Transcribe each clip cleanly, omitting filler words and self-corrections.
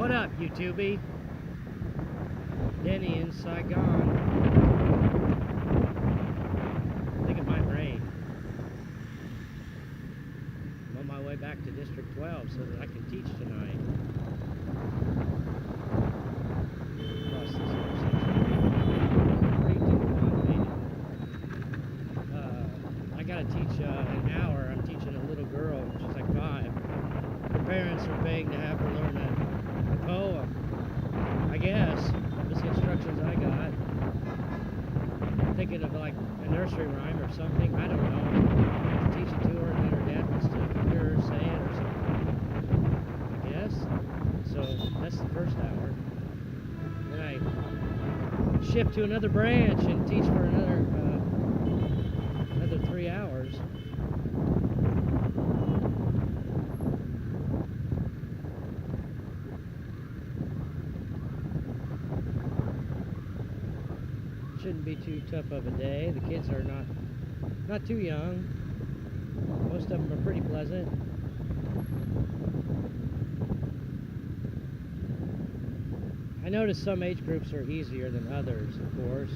What up, YouTube? Denny in Saigon. I think it might rain. I'm on my way back to District 12 so that I can teach tonight. Across this I gotta teach an hour. I'm teaching a little girl. She's like 5. Her parents are paying to have her learn a poem. I guess. That's the instructions I got. I'm thinking of like a nursery rhyme or something. I don't know. I have to teach it to her and then her dad wants to hear her say it or something. I guess. So that's the first hour. Then I shift to another branch and teach for another 3 hours. Shouldn't be too tough of a day. The kids are not too young. Most of them are pretty pleasant. I notice some age groups are easier than others, of course.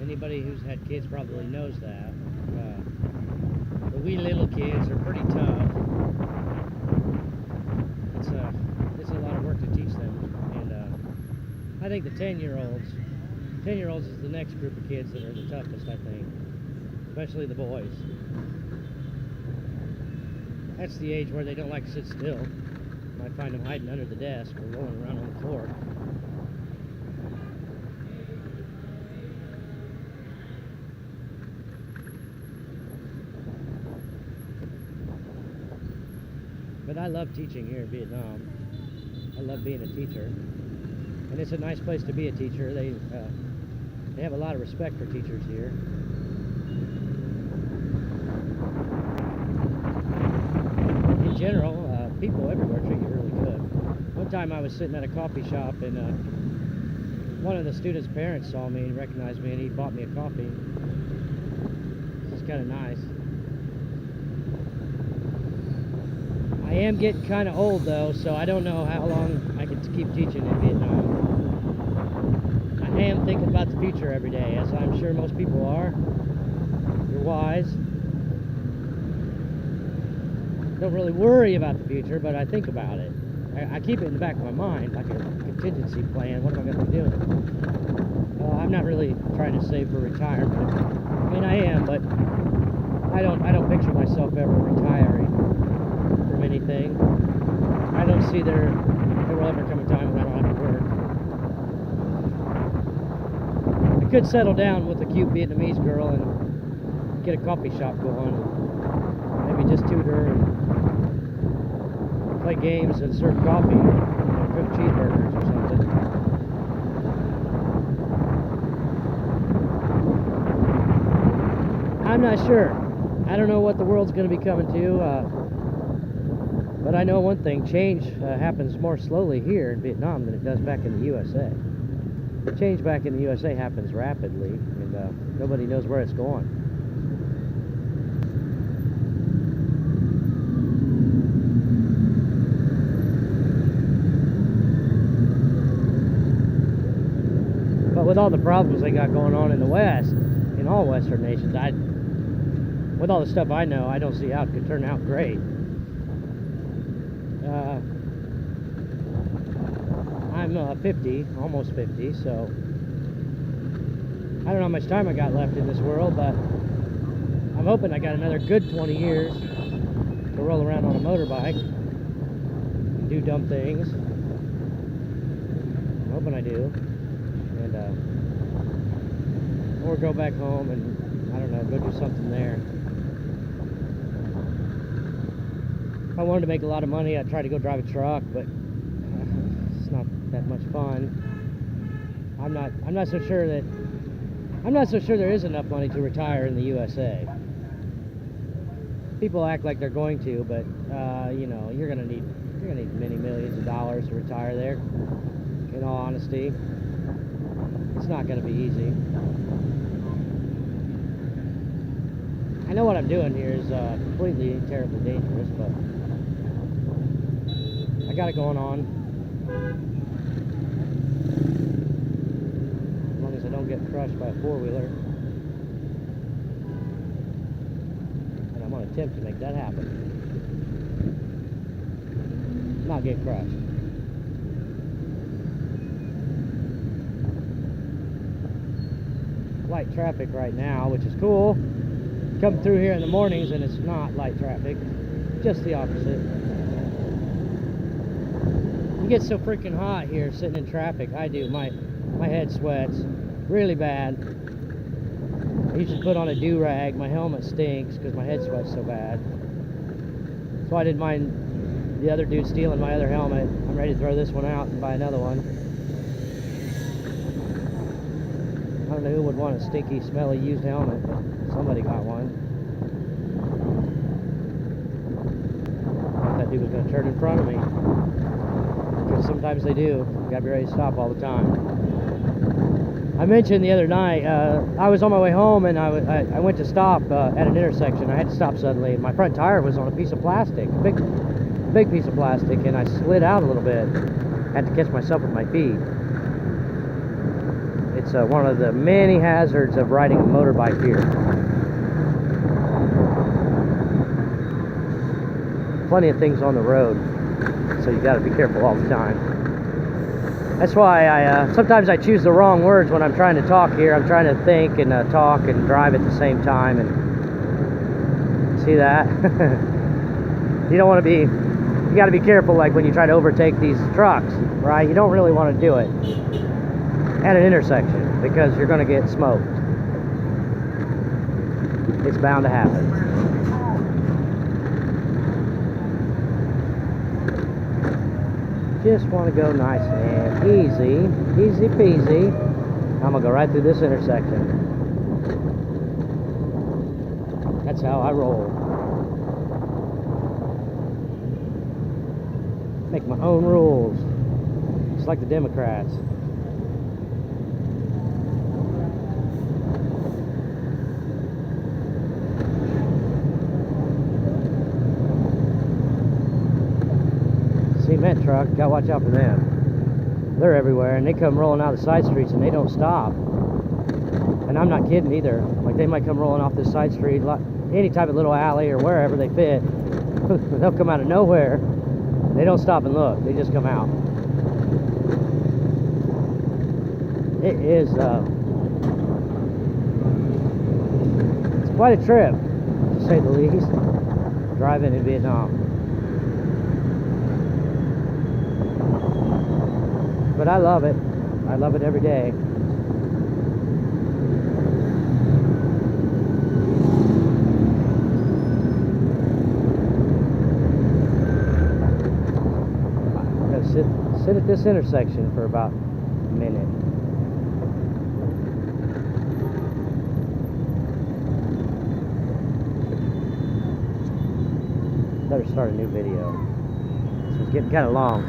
Anybody who's had kids probably knows that. The wee little kids are pretty tough. It's a lot of work to teach them, and I think the 10-year-olds is the next group of kids that are the toughest, I think, especially the boys. That's the age where they don't like to sit still. You might find them hiding under the desk or rolling around on the floor. But I love teaching here in Vietnam. I love being a teacher. And it's a nice place to be a teacher. They have a lot of respect for teachers here. In general, people everywhere treat you really good. One time I was sitting at a coffee shop and one of the students' parents saw me and recognized me and he bought me a coffee. This is kind of nice. I am getting kind of old though, so I don't know how long I can keep teaching in Vietnam. I am thinking about the future every day, as I'm sure most people are. You're wise. Don't really worry about the future, but I think about it. I keep it in the back of my mind, like a contingency plan. What am I going to be doing? I'm not really trying to save for retirement. I mean, I am, but I don't picture myself ever retiring from anything. I don't see there will ever come a time when I don't have to work. I could settle down with a cute Vietnamese girl and get a coffee shop going. Maybe just tutor and play games and serve coffee, cook cheeseburgers or something. I'm not sure. I don't know what the world's going to be coming to, but I know one thing: change happens more slowly here in Vietnam than it does back in the USA. The change back in the USA happens rapidly, and nobody knows where it's going. But with all the problems they got going on in the West, in all Western nations, with all the stuff I know, I don't see how it could turn out great. I'm 50, almost 50, so I don't know how much time I got left in this world, but I'm hoping I got another good 20 years to roll around on a motorbike and do dumb things. I'm hoping I do. And or go back home and, I don't know, go do something there. If I wanted to make a lot of money, I'd try to go drive a truck, but it's not that much fun. I'm not so sure there is enough money to retire in the USA. People act like they're going to, but you know, you're gonna need many millions of dollars to retire there. In all honesty, it's not gonna be easy. I know what I'm doing here is completely terribly dangerous, but I got it going on. As long as I don't get crushed by a four-wheeler. And I'm going to attempt to make that happen. Not get crushed. Light traffic right now, which is cool. Come through here in the mornings and it's not light traffic. Just the opposite. You get so freaking hot here sitting in traffic. I do. My head sweats really bad. I usually put on a do-rag. My helmet stinks because my head sweats so bad. So I didn't mind the other dude stealing my other helmet. I'm ready to throw this one out and buy another one. I don't know who would want a stinky, smelly used helmet, but somebody got one. I thought that dude was going to turn in front of me. Because sometimes they do. You got to be ready to stop all the time. I mentioned the other night, I was on my way home and I went to stop at an intersection. I had to stop suddenly. My front tire was on a piece of plastic, big piece of plastic, and I slid out a little bit. Had to catch myself with my feet. It's one of the many hazards of riding a motorbike here. Plenty of things on the road, so you got to be careful all the time. That's why sometimes I choose the wrong words when I'm trying to talk here. I'm trying to think and talk and drive at the same time. And see that? You don't want to be. You got to be careful, like when you try to overtake these trucks, right? You don't really want to do it at an intersection because you're going to get smoked. It's bound to happen. Just want to go nice and easy peasy. I'm going to go right through this intersection. That's how I roll. Make my own rules. Just like the Democrats. Cement truck, gotta watch out for them. They're everywhere and they come rolling out of the side streets and they don't stop. And I'm not kidding either. Like they might come rolling off this side street, any type of little alley or wherever they fit. They'll come out of nowhere. They don't stop and look, they just come out. It is it's quite a trip, to say the least, driving in Vietnam. But I love it. I love it every day. I'm going to sit at this intersection for about a minute. Better start a new video. This was getting kind of long.